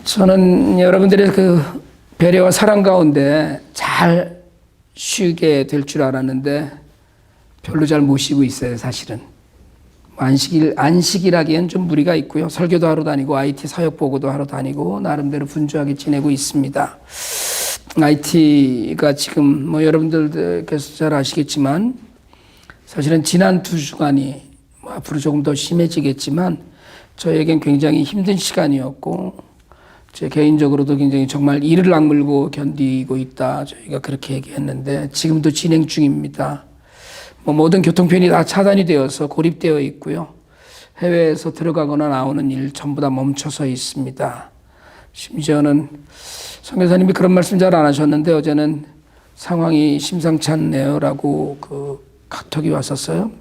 저는 여러분들의 그 배려와 사랑 가운데 잘 쉬게 될 줄 알았는데 별로 잘 못 쉬고 있어요, 사실은. 안식이라기엔 좀 무리가 있고요. 설교도 하러 다니고 IT 사역 보고도 하러 다니고 나름대로 분주하게 지내고 있습니다. IT가 지금 여러분들께서 잘 아시겠지만 사실은 지난 2주간이 앞으로 조금 더 심해지겠지만 저에겐 굉장히 힘든 시간이었고 제 개인적으로도 굉장히 정말 이를 악물고 견디고 있다. 저희가 그렇게 얘기했는데 지금도 진행 중입니다. 모든 교통편이 다 차단이 되어서 고립되어 있고요. 해외에서 들어가거나 나오는 일 전부 다 멈춰서 있습니다. 심지어는 선교사님이 그런 말씀 잘 안 하셨는데 어제는 상황이 심상치 않네요라고 카톡이 왔었어요.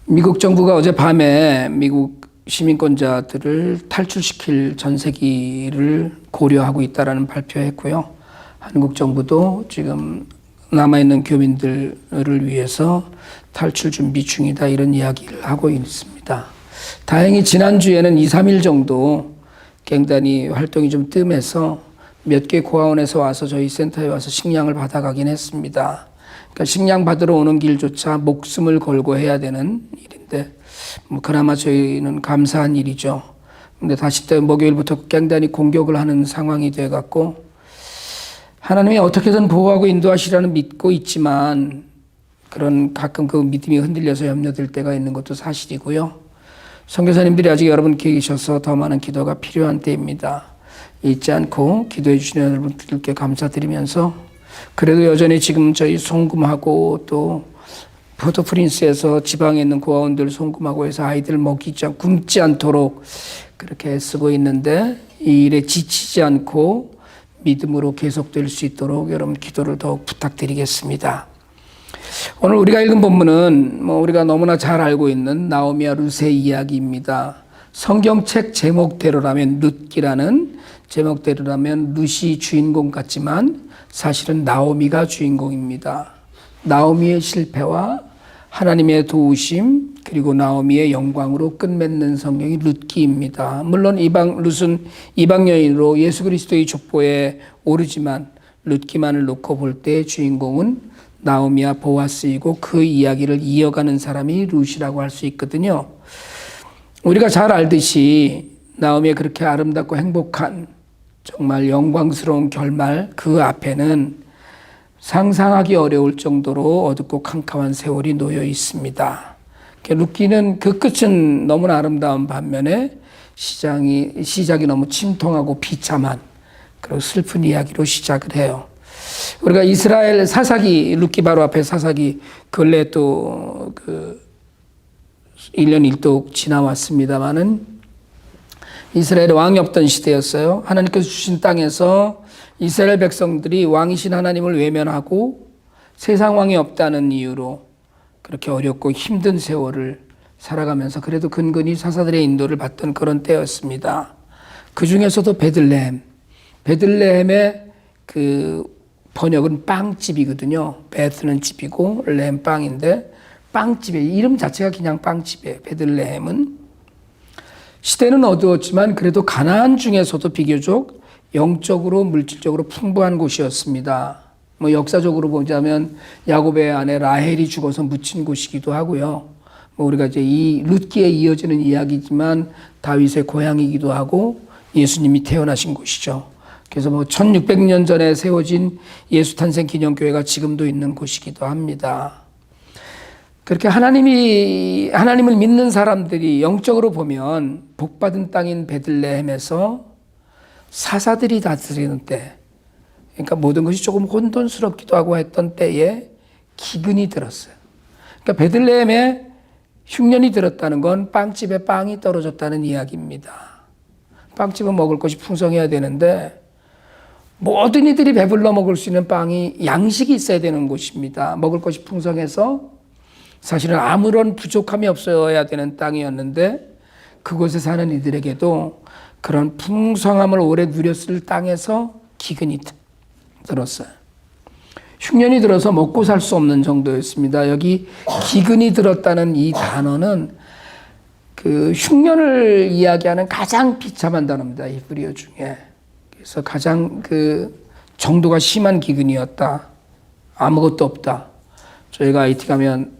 미국 정부가 어젯밤에 미국 시민권자들을 탈출시킬 전세기를 고려하고 있다라는 발표했고요. 한국 정부도 지금 남아있는 교민들을 위해서 탈출 준비 중이다 이런 이야기를 하고 있습니다. 다행히 지난주에는 2, 3일 정도 갱단이 활동이 좀 뜸해서 몇 개 고아원에서 와서 저희 센터에 와서 식량을 받아가긴 했습니다. 그러니까 식량 받으러 오는 길조차 목숨을 걸고 해야 되는 일인데 그나마 저희는 감사한 일이죠. 근데 다시 또 목요일부터 갱단이 공격을 하는 상황이 돼갖고 하나님이 어떻게든 보호하고 인도하시라는 믿고 있지만 가끔 그 믿음이 흔들려서 염려될 때가 있는 것도 사실이고요. 선교사님들이 아직 여러분 계셔서 더 많은 기도가 필요한 때입니다. 잊지 않고 기도해 주시는 여러분들께 감사드리면서 그래도 여전히 지금 저희 송금하고 또 포도프린스에서 지방에 있는 고아원들 송금하고 해서 아이들 굶지 않도록 그렇게 애쓰고 있는데 이 일에 지치지 않고 믿음으로 계속될 수 있도록 여러분 기도를 더욱 부탁드리겠습니다. 오늘 우리가 읽은 본문은 우리가 너무나 잘 알고 있는 나오미와 룻의 이야기입니다. 성경책 제목대로라면 룻기라는 제목대로라면 룻이 주인공 같지만 사실은 나오미가 주인공입니다. 나오미의 실패와 하나님의 도우심 그리고 나오미의 영광으로 끝맺는 성경이 룻기입니다. 물론 룻은 이방 여인으로 예수 그리스도의 족보에 오르지만 룻기만을 놓고 볼 때 주인공은 나오미와 보아스이고 그 이야기를 이어가는 사람이 룻이라고 할 수 있거든요. 우리가 잘 알듯이 나오미의 그렇게 아름답고 행복한 정말 영광스러운 결말 그 앞에는 상상하기 어려울 정도로 어둡고 캄캄한 세월이 놓여 있습니다. 룻기는 그 끝은 너무나 아름다운 반면에 시작이 너무 침통하고 비참한 그리고 슬픈 이야기로 시작을 해요. 우리가 이스라엘 사사기 룻기 바로 앞에 사사기 근래 또 1년 1독 지나왔습니다마는 이스라엘에 왕이 없던 시대였어요. 하나님께서 주신 땅에서 이스라엘 백성들이 왕이신 하나님을 외면하고 세상 왕이 없다는 이유로 그렇게 어렵고 힘든 세월을 살아가면서 그래도 근근히 사사들의 인도를 받던 그런 때였습니다. 그 중에서도 베들레헴의 그 번역은 빵집이거든요. 베트는 집이고 렘 빵인데 빵집의 이름 자체가 그냥 빵집이에요. 베들레헴은 시대는 어두웠지만 그래도 가나안 중에서도 비교적 영적으로 물질적으로 풍부한 곳이었습니다. 역사적으로 보자면 야곱의 아내 라헬이 죽어서 묻힌 곳이기도 하고요. 우리가 이제 이 룻기에 이어지는 이야기지만 다윗의 고향이기도 하고 예수님이 태어나신 곳이죠. 그래서 1600년 전에 세워진 예수 탄생 기념교회가 지금도 있는 곳이기도 합니다. 그렇게 하나님을 믿는 사람들이 영적으로 보면 복받은 땅인 베들레헴에서 사사들이 다스리는 때, 그러니까 모든 것이 조금 혼돈스럽기도 하고 했던 때에 기근이 들었어요. 그러니까 베들레헴에 흉년이 들었다는 건 빵집에 빵이 떨어졌다는 이야기입니다. 빵집은 먹을 것이 풍성해야 되는데 모든 이들이 배불러 먹을 수 있는 빵이 양식이 있어야 되는 곳입니다. 먹을 것이 풍성해서 사실은 아무런 부족함이 없어야 되는 땅이었는데 그곳에 사는 이들에게도 그런 풍성함을 오래 누렸을 땅에서 기근이 들었어요. 흉년이 들어서 먹고 살 수 없는 정도였습니다. 여기 기근이 들었다는 이 단어는 그 흉년을 이야기하는 가장 비참한 단어입니다. 히브리어 중에. 그래서 가장 그 정도가 심한 기근이었다. 아무것도 없다. 저희가 IT 가면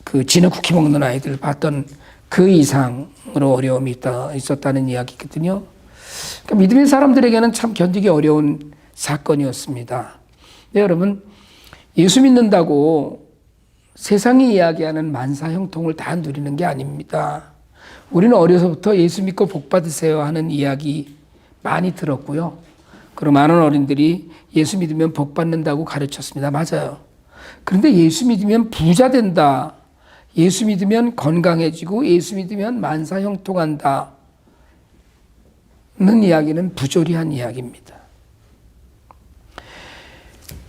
그 진흙 쿠키 먹는 아이들 봤던 그 이상으로 어려움이 있었다는 이야기거든요. 그러니까 믿음의 사람들에게는 참 견디기 어려운 사건이었습니다. 네, 여러분, 예수 믿는다고 세상이 이야기하는 만사 형통을 다 누리는 게 아닙니다. 우리는 어려서부터 예수 믿고 복 받으세요 하는 이야기 많이 들었고요. 그리고 많은 어린들이 예수 믿으면 복 받는다고 가르쳤습니다. 맞아요. 그런데 예수 믿으면 부자 된다. 예수 믿으면 건강해지고 예수 믿으면 만사 형통한다. 는 이야기는 부조리한 이야기입니다.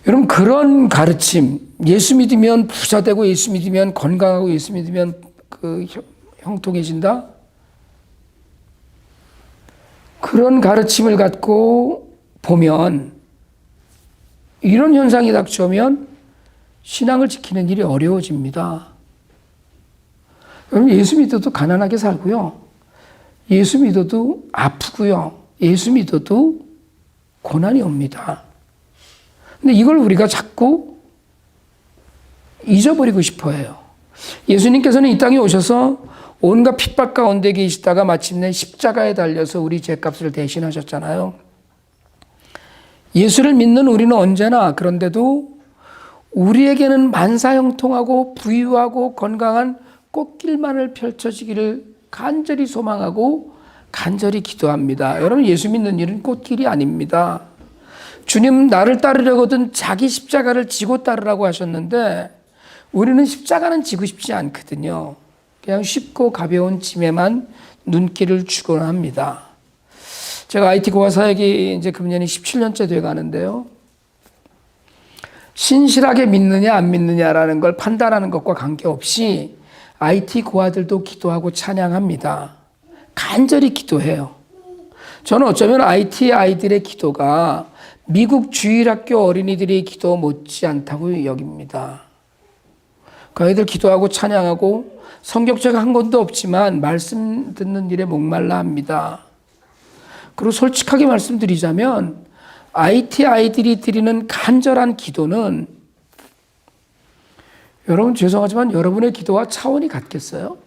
여러분, 그런 가르침, 예수 믿으면 부자 되고 예수 믿으면 건강하고 예수 믿으면 그 형통해진다? 그런 가르침을 갖고 보면 이런 현상이 닥쳐오면 신앙을 지키는 일이 어려워집니다. 여러분, 예수 믿어도 가난하게 살고요. 예수 믿어도 아프고요. 예수 믿어도 고난이 옵니다. 근데 이걸 우리가 자꾸 잊어버리고 싶어 해요. 예수님께서는 이 땅에 오셔서 온갖 핍박 가운데 계시다가 마침내 십자가에 달려서 우리 죄값을 대신하셨잖아요. 예수를 믿는 우리는 언제나 그런데도 우리에게는 만사형통하고 부유하고 건강한 꽃길만을 펼쳐지기를 간절히 소망하고 간절히 기도합니다. 여러분, 예수 믿는 일은 꽃길이 아닙니다. 주님, 나를 따르려거든 자기 십자가를 지고 따르라고 하셨는데 우리는 십자가는 지고 싶지 않거든요. 그냥 쉽고 가벼운 짐에만 눈길을 주곤 합니다. 제가 IT 고아 사역이 이제 금년이 17년째 돼 가는데요. 신실하게 믿느냐 안 믿느냐라는 걸 판단하는 것과 관계없이 IT 고아들도 기도하고 찬양합니다. 간절히 기도해요. 저는 어쩌면 IT 아이들의 기도가 미국 주일학교 어린이들의 기도 못지않다고 여깁니다. 그 아이들 기도하고 찬양하고 성격책 한 권도 없지만 말씀 듣는 일에 목말라 합니다. 그리고 솔직하게 말씀드리자면 IT 아이들이 드리는 간절한 기도는 여러분 죄송하지만 여러분의 기도와 차원이 같겠어요?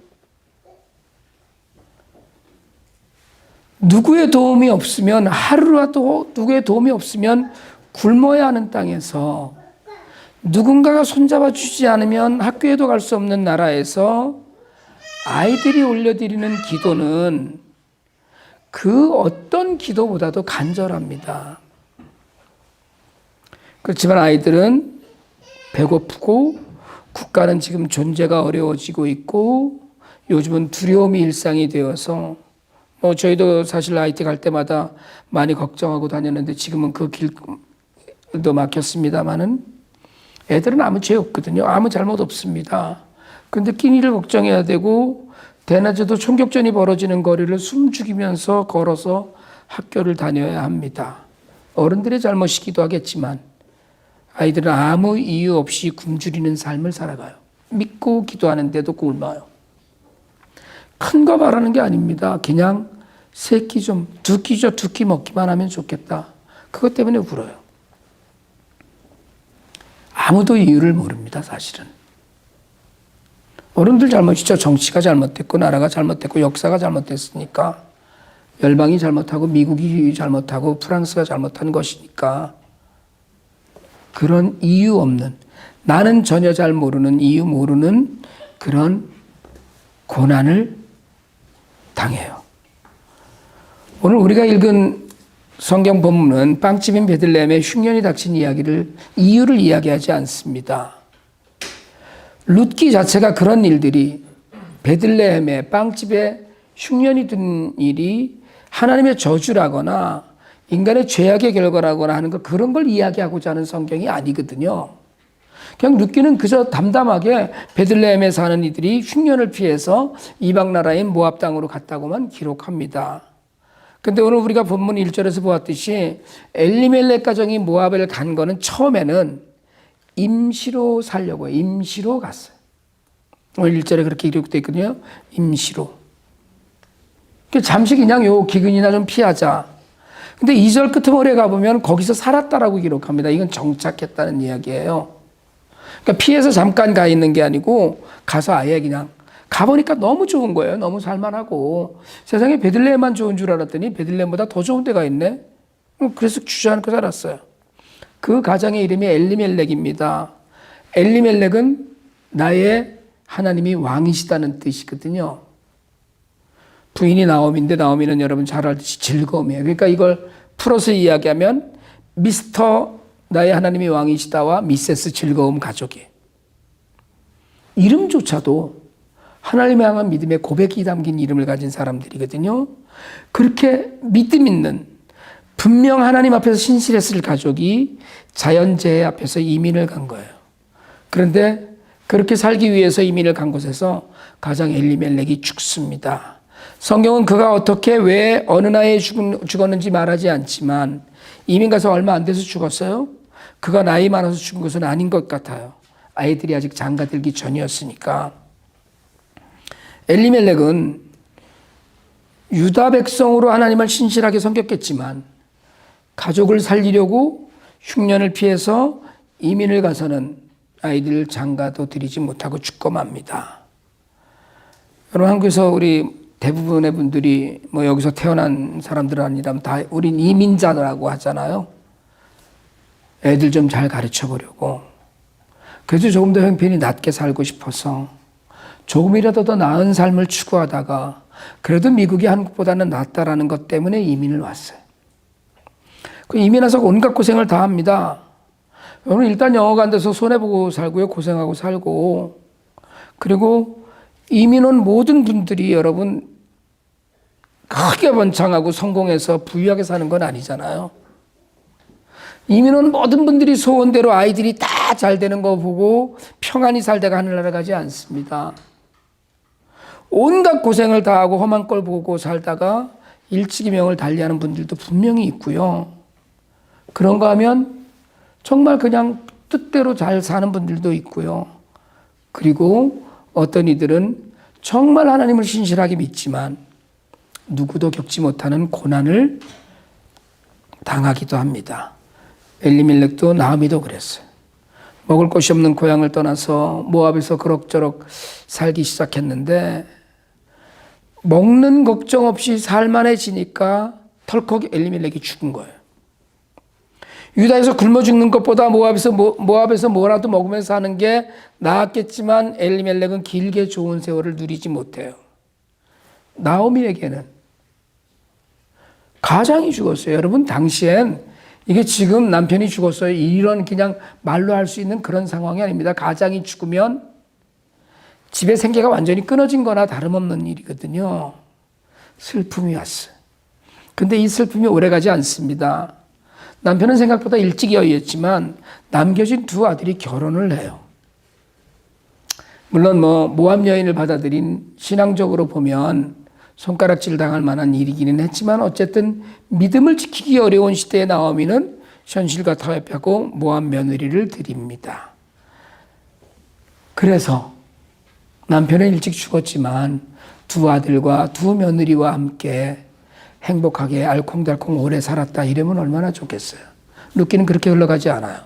누구의 도움이 없으면 하루라도 누구의 도움이 없으면 굶어야 하는 땅에서 누군가가 손잡아 주지 않으면 학교에도 갈 수 없는 나라에서 아이들이 올려드리는 기도는 그 어떤 기도보다도 간절합니다. 그렇지만 아이들은 배고프고 국가는 지금 존재가 어려워지고 있고 요즘은 두려움이 일상이 되어서 저희도 사실 IT 갈 때마다 많이 걱정하고 다녔는데 지금은 그 길도 막혔습니다만은 애들은 아무 죄 없거든요. 아무 잘못 없습니다. 그런데 끼니를 걱정해야 되고 대낮에도 총격전이 벌어지는 거리를 숨 죽이면서 걸어서 학교를 다녀야 합니다. 어른들의 잘못이기도 하겠지만 아이들은 아무 이유 없이 굶주리는 삶을 살아가요. 믿고 기도하는데도 굶어요. 큰 거 바라는 게 아닙니다. 그냥 세 끼 좀, 두 끼 먹기만 하면 좋겠다. 그것 때문에 울어요. 아무도 이유를 모릅니다, 사실은. 어른들 잘못이죠. 정치가 잘못됐고, 나라가 잘못됐고, 역사가 잘못됐으니까. 열방이 잘못하고, 미국이 잘못하고, 프랑스가 잘못한 것이니까. 그런 이유 없는, 나는 전혀 잘 모르는, 이유 모르는 그런 고난을 당해요. 오늘 우리가 읽은 성경 본문은 빵집인 베들레헴에 흉년이 닥친 이유를 이야기하지 않습니다. 룻기 자체가 그런 일들이 베들레헴에 빵집에 흉년이 든 일이 하나님의 저주라거나 인간의 죄악의 결과라거나 하는 것 그런 걸 이야기하고자 하는 성경이 아니거든요. 그냥 룻기는 그저 담담하게 베들레헴에 사는 이들이 흉년을 피해서 이방 나라인 모압 땅으로 갔다고만 기록합니다. 근데 오늘 우리가 본문 1절에서 보았듯이 엘리멜렉 가정이 모압을 간 거는 처음에는 임시로 살려고 임시로 갔어요. 오늘 1절에 그렇게 기록되어 있거든요. 임시로. 잠시 그냥 요 기근이나 좀 피하자. 근데 2절 끝머리에 가보면 거기서 살았다라고 기록합니다. 이건 정착했다는 이야기예요. 그러니까 피해서 잠깐 가 있는 게 아니고 가서 아예 그냥 가보니까 너무 좋은 거예요. 너무 살만하고 세상에 베들레헴만 좋은 줄 알았더니 베들레헴보다 더 좋은 데가 있네. 그래서 주저앉고 살았어요. 그 가장의 이름이 엘리멜렉입니다. 엘리멜렉은 나의 하나님이 왕이시다는 뜻이거든요. 부인이 나오미인데 나오미는 여러분 잘 알듯이 즐거움이에요. 그러니까 이걸 풀어서 이야기하면 미스터 나의 하나님이 왕이시다와 미세스 즐거움 가족이에요. 이름조차도 하나님을 향한 믿음의 고백이 담긴 이름을 가진 사람들이거든요. 그렇게 믿음 있는 분명 하나님 앞에서 신실했을 가족이 자연재해 앞에서 이민을 간 거예요. 그런데 그렇게 살기 위해서 이민을 간 곳에서 가장 엘리멜렉이 죽습니다. 성경은 그가 어떻게 왜 어느 나이에 죽었는지 말하지 않지만 이민 가서 얼마 안 돼서 죽었어요. 그가 나이 많아서 죽은 것은 아닌 것 같아요. 아이들이 아직 장가들기 전이었으니까. 엘리멜렉은 유다 백성으로 하나님을 신실하게 섬겼겠지만 가족을 살리려고 흉년을 피해서 이민을 가서는 아이들 장가도 드리지 못하고 죽고 맙니다. 여러분 한국에서 우리 대부분의 분들이 뭐 여기서 태어난 사람들 아니라면 다 우린 이민자라고 하잖아요. 애들 좀 잘 가르쳐 보려고. 그래서 조금 더 형편이 낮게 살고 싶어서 조금이라도 더 나은 삶을 추구하다가 그래도 미국이 한국보다는 낫다라는 것 때문에 이민을 왔어요. 그 이민 와서 온갖 고생을 다 합니다. 여러분 일단 영어가 안 돼서 손해보고 살고요. 고생하고 살고. 그리고 이민 온 모든 분들이 여러분 크게 번창하고 성공해서 부유하게 사는 건 아니잖아요. 이민 온 모든 분들이 소원대로 아이들이 다 잘 되는 거 보고 평안히 살다가 하늘나라 가지 않습니다. 온갖 고생을 다 하고 험한 꼴 보고 살다가 일찍이명을 달리하는 분들도 분명히 있고요. 그런가 하면 정말 그냥 뜻대로 잘 사는 분들도 있고요. 그리고 어떤 이들은 정말 하나님을 신실하게 믿지만 누구도 겪지 못하는 고난을 당하기도 합니다. 엘리멜렉도 나오미도 그랬어요. 먹을 것이 없는 고향을 떠나서 모압에서 그럭저럭 살기 시작했는데 먹는 걱정 없이 살만해지니까 털컥 엘리멜렉이 죽은 거예요. 유다에서 굶어 죽는 것보다 모압에서 뭐라도 먹으면서 사는 게 나았겠지만 엘리멜렉은 길게 좋은 세월을 누리지 못해요. 나오미에게는 가장이 죽었어요. 여러분 당시엔 이게 지금 남편이 죽었어요. 이런 그냥 말로 할 수 있는 그런 상황이 아닙니다. 가장이 죽으면 집의 생계가 완전히 끊어진 거나 다름없는 일이거든요. 슬픔이 왔어요. 근데 이 슬픔이 오래가지 않습니다. 남편은 생각보다 일찍 여의었지만 남겨진 두 아들이 결혼을 해요. 물론 모압 여인을 받아들인 신앙적으로 보면 손가락질 당할 만한 일이기는 했지만 어쨌든 믿음을 지키기 어려운 시대에 나오미는 현실과 타협하고 모압 며느리를 드립니다. 그래서 남편은 일찍 죽었지만 두 아들과 두 며느리와 함께 행복하게 알콩달콩 오래 살았다 이러면 얼마나 좋겠어요. 루키는 그렇게 흘러가지 않아요.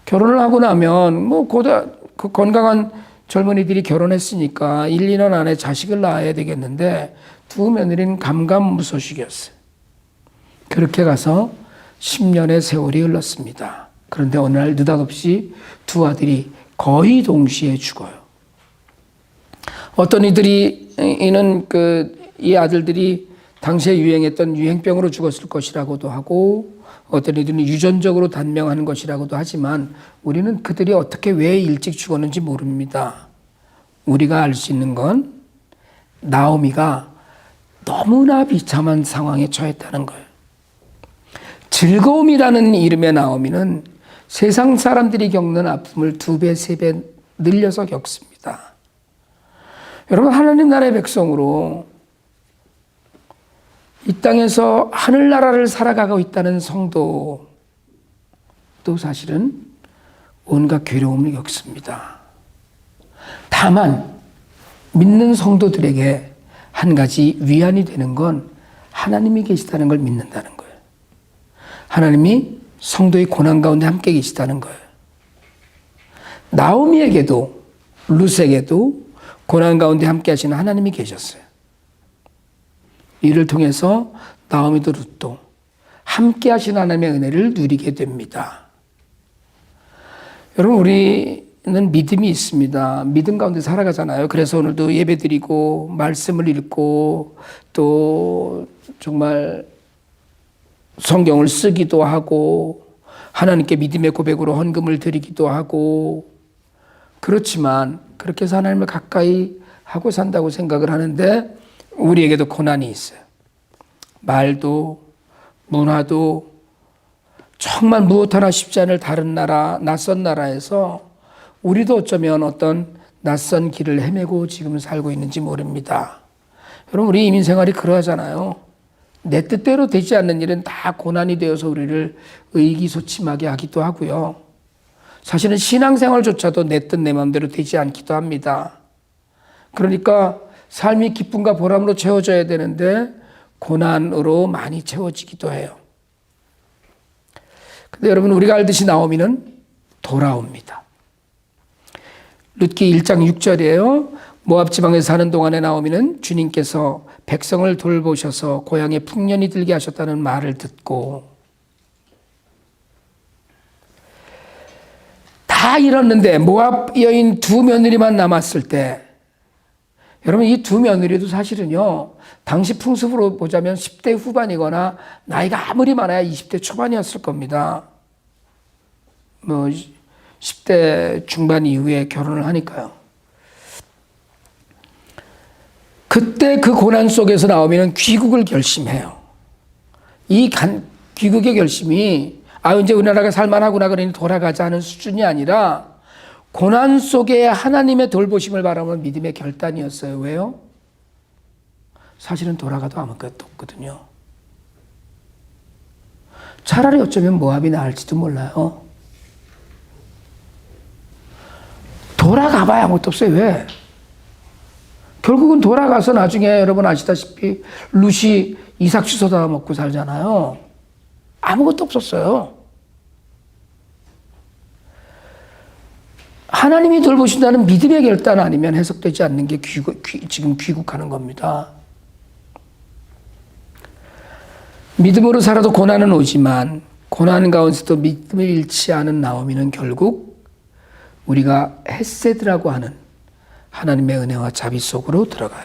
결혼을 하고 나면 그 건강한 젊은이들이 결혼했으니까 1, 2년 안에 자식을 낳아야 되겠는데 두 며느리는 감감무소식이었어요. 그렇게 가서 10년의 세월이 흘렀습니다. 그런데 어느 날 느닷없이 두 아들이 거의 동시에 죽어요. 어떤 이는 이 아들들이 당시에 유행했던 유행병으로 죽었을 것이라고도 하고 어떤 이들은 유전적으로 단명하는 것이라고도 하지만 우리는 그들이 어떻게 왜 일찍 죽었는지 모릅니다. 우리가 알 수 있는 건 나오미가 너무나 비참한 상황에 처했다는 거예요. 즐거움이라는 이름의 나오미는 세상 사람들이 겪는 아픔을 2배, 3배 늘려서 겪습니다. 여러분 하나님 나라의 백성으로 이 땅에서 하늘나라를 살아가고 있다는 성도도 사실은 온갖 괴로움을 겪습니다. 다만 믿는 성도들에게 한 가지 위안이 되는 건 하나님이 계시다는 걸 믿는다는 거예요. 하나님이 성도의 고난 가운데 함께 계시다는 거예요. 나오미에게도 룻에게도 고난 가운데 함께 하시는 하나님이 계셨어요. 이를 통해서 나오미도 룻도 함께 하시는 하나님의 은혜를 누리게 됩니다. 여러분, 우리는 믿음이 있습니다. 믿음 가운데 살아가잖아요. 그래서 오늘도 예배드리고 말씀을 읽고 또 정말 성경을 쓰기도 하고 하나님께 믿음의 고백으로 헌금을 드리기도 하고, 그렇지만 그렇게 해서 하나님을 가까이 하고 산다고 생각을 하는데 우리에게도 고난이 있어요. 말도 문화도 정말 무엇 하나 쉽지 않을 다른 나라, 낯선 나라에서 우리도 어쩌면 어떤 낯선 길을 헤매고 지금 살고 있는지 모릅니다. 여러분, 우리 이민 생활이 그러하잖아요. 내 뜻대로 되지 않는 일은 다 고난이 되어서 우리를 의기소침하게 하기도 하고요. 사실은 신앙생활조차도 내 뜻 내 마음대로 되지 않기도 합니다. 그러니까 삶이 기쁨과 보람으로 채워져야 되는데 고난으로 많이 채워지기도 해요. 근데 여러분, 우리가 알듯이 나오미는 돌아옵니다. 룻기 1장 6절이에요. 모압 지방에 사는 동안에 나오미는 주님께서 백성을 돌보셔서 고향에 풍년이 들게 하셨다는 말을 듣고, 다 잃었는데 모압 여인 두 며느리만 남았을 때, 여러분, 이 두 며느리도 사실은요, 당시 풍습으로 보자면 10대 후반이거나 나이가 아무리 많아야 20대 초반이었을 겁니다. 10대 중반 이후에 결혼을 하니까요. 그때 그 고난 속에서 나오면 귀국을 결심해요. 이 귀국의 결심이 이제 우리나라가 살만하구나 그러니 돌아가자 하는 수준이 아니라 고난 속에 하나님의 돌보심을 바라보는 믿음의 결단이었어요. 왜요? 사실은 돌아가도 아무것도 없거든요. 차라리 어쩌면 모압이 나을지도 몰라요. 돌아가봐야 아무것도 없어요. 왜? 결국은 돌아가서 나중에 여러분 아시다시피 룻이 이삭 주워다 먹고 살잖아요. 아무것도 없었어요. 하나님이 돌보신다는 믿음의 결단 아니면 해석되지 않는 게 지금 귀국하는 겁니다. 믿음으로 살아도 고난은 오지만 고난 가운데서도 믿음을 잃지 않은 나오미는 결국 우리가 헤세드라고 하는 하나님의 은혜와 자비 속으로 들어가요.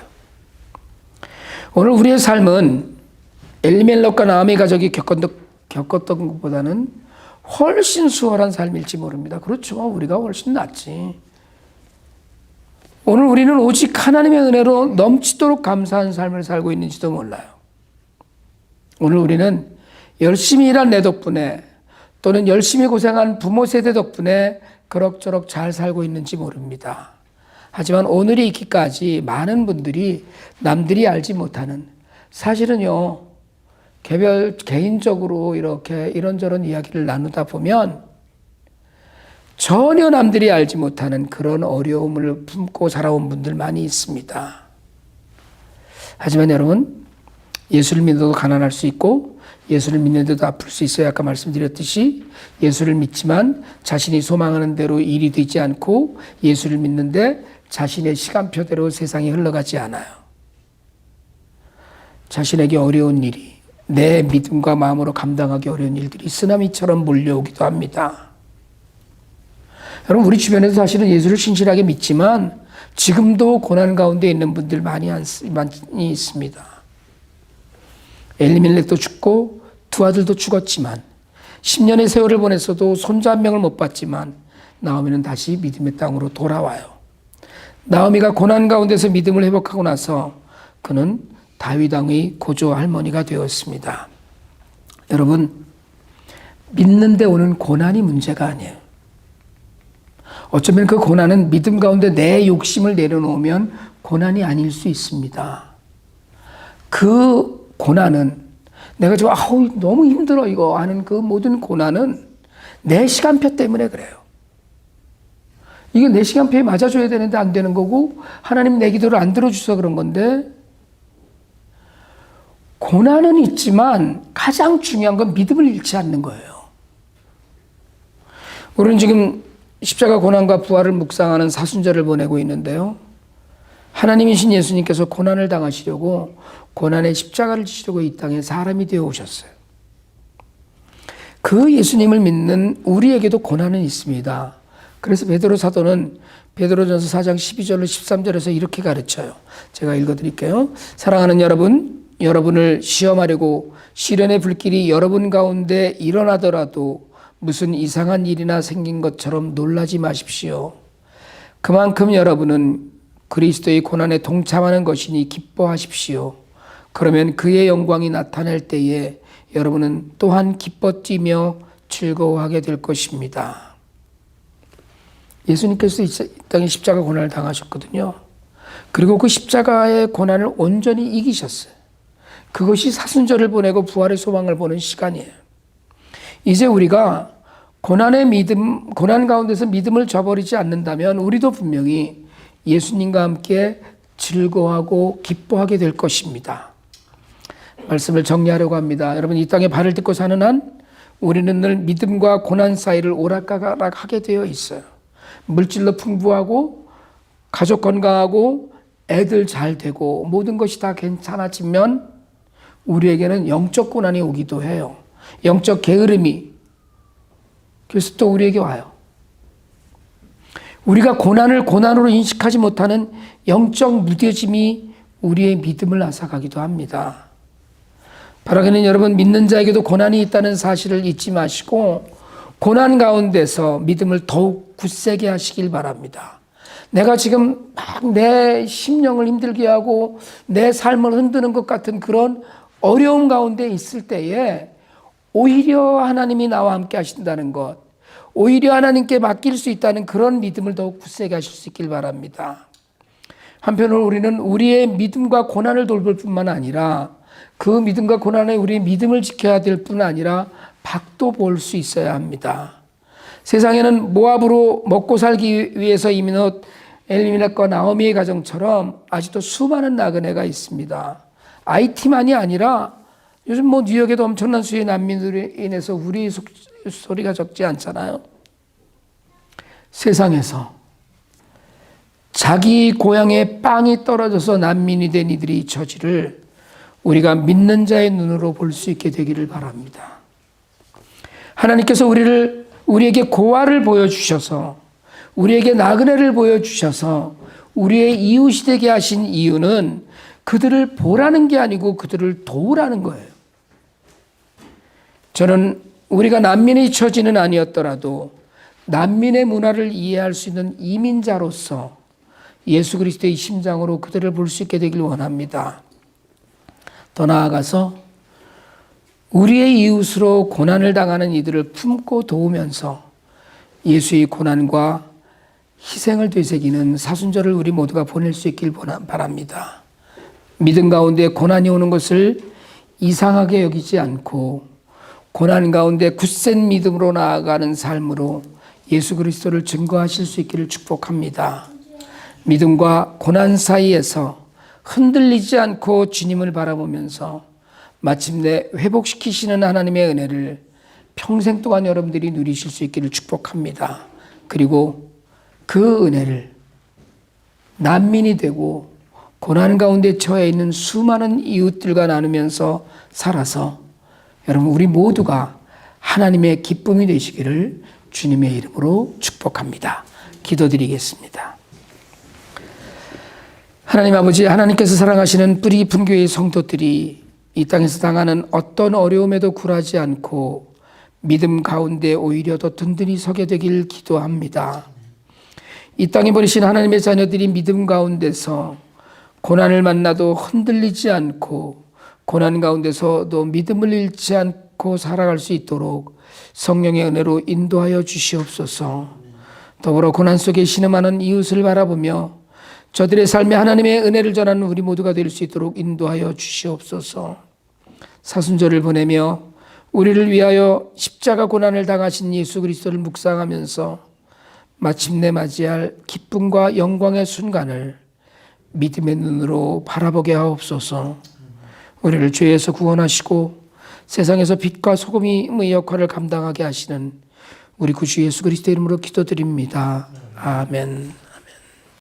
오늘 우리의 삶은 엘리멜렉과 나오미 가족이 겪었던 것보다는 훨씬 수월한 삶일지 모릅니다. 그렇죠. 우리가 훨씬 낫지. 오늘 우리는 오직 하나님의 은혜로 넘치도록 감사한 삶을 살고 있는지도 몰라요. 오늘 우리는 열심히 일한 내 덕분에 또는 열심히 고생한 부모 세대 덕분에 그럭저럭 잘 살고 있는지 모릅니다. 하지만 오늘이 있기까지 많은 분들이 남들이 알지 못하는, 사실은요, 개인적으로 이렇게 이런저런 이야기를 나누다 보면 전혀 남들이 알지 못하는 그런 어려움을 품고 살아온 분들 많이 있습니다. 하지만 여러분, 예수를 믿어도 가난할 수 있고 예수를 믿는데도 아플 수 있어요. 아까 말씀드렸듯이 예수를 믿지만 자신이 소망하는 대로 일이 되지 않고 예수를 믿는데 자신의 시간표대로 세상이 흘러가지 않아요. 자신에게 어려운 일이, 내 믿음과 마음으로 감당하기 어려운 일들이 쓰나미처럼 몰려오기도 합니다. 여러분, 우리 주변에서 사실은 예수를 신실하게 믿지만 지금도 고난 가운데 있는 분들 많이 있습니다. 엘리멜렉도 죽고 두 아들도 죽었지만 10년의 세월을 보냈어도 손자 한 명을 못 봤지만 나오미는 다시 믿음의 땅으로 돌아와요. 나오미가 고난 가운데서 믿음을 회복하고 나서 그는 다윗 왕의 고조 할머니가 되었습니다. 여러분, 믿는데 오는 고난이 문제가 아니에요. 어쩌면 그 고난은 믿음 가운데 내 욕심을 내려놓으면 고난이 아닐 수 있습니다. 그 고난은 내가 지금 너무 힘들어 이거 하는 그 모든 고난은 내 시간표 때문에 그래요. 이게 내 시간표에 맞아줘야 되는데 안 되는 거고 하나님 내 기도를 안 들어주셔서 그런 건데, 고난은 있지만 가장 중요한 건 믿음을 잃지 않는 거예요. 우리는 지금 십자가 고난과 부활을 묵상하는 사순절을 보내고 있는데요. 하나님이신 예수님께서 고난을 당하시려고 고난의 십자가를 지시려고 이 땅에 사람이 되어 오셨어요. 그 예수님을 믿는 우리에게도 고난은 있습니다. 그래서 베드로 사도는 베드로전서 4장 12절로 13절에서 이렇게 가르쳐요. 제가 읽어드릴게요. 사랑하는 여러분, 여러분을 시험하려고 시련의 불길이 여러분 가운데 일어나더라도 무슨 이상한 일이나 생긴 것처럼 놀라지 마십시오. 그만큼 여러분은 그리스도의 고난에 동참하는 것이니 기뻐하십시오. 그러면 그의 영광이 나타날 때에 여러분은 또한 기뻐 뛰며 즐거워하게 될 것입니다. 예수님께서 이 땅에 십자가 고난을 당하셨거든요. 그리고 그 십자가의 고난을 온전히 이기셨어요. 그것이 사순절을 보내고 부활의 소망을 보는 시간이에요. 이제 우리가 고난 가운데서 믿음을 저버리지 않는다면 우리도 분명히 예수님과 함께 즐거워하고 기뻐하게 될 것입니다. 말씀을 정리하려고 합니다. 여러분, 이 땅에 발을 딛고 사는 한 우리는 늘 믿음과 고난 사이를 오락가락하게 되어 있어요. 물질로 풍부하고 가족 건강하고 애들 잘 되고 모든 것이 다 괜찮아지면 우리에게는 영적 고난이 오기도 해요. 영적 게으름이 그래서 또 우리에게 와요. 우리가 고난을 고난으로 인식하지 못하는 영적 무뎌짐이 우리의 믿음을 앗아가기도 합니다. 바라기는 여러분, 믿는 자에게도 고난이 있다는 사실을 잊지 마시고 고난 가운데서 믿음을 더욱 굳세게 하시길 바랍니다. 내가 지금 막 내 심령을 힘들게 하고 내 삶을 흔드는 것 같은 그런 어려움 가운데 있을 때에 오히려 하나님이 나와 함께 하신다는 것, 오히려 하나님께 맡길 수 있다는 그런 믿음을 더욱 굳세게 하실 수 있길 바랍니다. 한편으로 우리는 우리의 믿음과 고난을 돌볼 뿐만 아니라 그 믿음과 고난에 우리의 믿음을 지켜야 될 뿐 아니라 밭도 볼 수 있어야 합니다. 세상에는 모압으로 먹고 살기 위해서 이민 온 엘리멜렉과 나오미의 가정처럼 아직도 수많은 나그네가 있습니다. IT만이 아니라 요즘 뉴욕에도 엄청난 수의 난민들로 인해서 우리 소리가 적지 않잖아요. 세상에서 자기 고향에 빵이 떨어져서 난민이 된 이들의 처지를 우리가 믿는 자의 눈으로 볼 수 있게 되기를 바랍니다. 하나님께서 우리에게 고아를 보여주셔서 우리에게 나그네를 보여주셔서 우리의 이웃이 되게 하신 이유는 그들을 보라는 게 아니고 그들을 도우라는 거예요. 저는 우리가 난민의 처지는 아니었더라도 난민의 문화를 이해할 수 있는 이민자로서 예수 그리스도의 심장으로 그들을 볼 수 있게 되길 원합니다. 더 나아가서 우리의 이웃으로 고난을 당하는 이들을 품고 도우면서 예수의 고난과 희생을 되새기는 사순절을 우리 모두가 보낼 수 있길 바랍니다. 믿음 가운데 고난이 오는 것을 이상하게 여기지 않고 고난 가운데 굳센 믿음으로 나아가는 삶으로 예수 그리스도를 증거하실 수 있기를 축복합니다. 믿음과 고난 사이에서 흔들리지 않고 주님을 바라보면서 마침내 회복시키시는 하나님의 은혜를 평생 동안 여러분들이 누리실 수 있기를 축복합니다. 그리고 그 은혜를 난민이 되고 고난 가운데 처해 있는 수많은 이웃들과 나누면서 살아서 여러분 우리 모두가 하나님의 기쁨이 되시기를 주님의 이름으로 축복합니다. 기도드리겠습니다. 하나님 아버지, 하나님께서 사랑하시는 뿌리 깊은 교회의 성도들이 이 땅에서 당하는 어떤 어려움에도 굴하지 않고 믿음 가운데 오히려 더 든든히 서게 되길 기도합니다. 이 땅에 버리신 하나님의 자녀들이 믿음 가운데서 고난을 만나도 흔들리지 않고 고난 가운데서도 믿음을 잃지 않고 살아갈 수 있도록 성령의 은혜로 인도하여 주시옵소서. 더불어 고난 속에 신음하는 이웃을 바라보며 저들의 삶에 하나님의 은혜를 전하는 우리 모두가 될 수 있도록 인도하여 주시옵소서. 사순절을 보내며 우리를 위하여 십자가 고난을 당하신 예수 그리스도를 묵상하면서 마침내 맞이할 기쁨과 영광의 순간을 믿음의 눈으로 바라보게 하옵소서. 우리를 죄에서 구원하시고 세상에서 빛과 소금의 역할을 감당하게 하시는 우리 구주 예수 그리스도의 이름으로 기도드립니다. 아멘.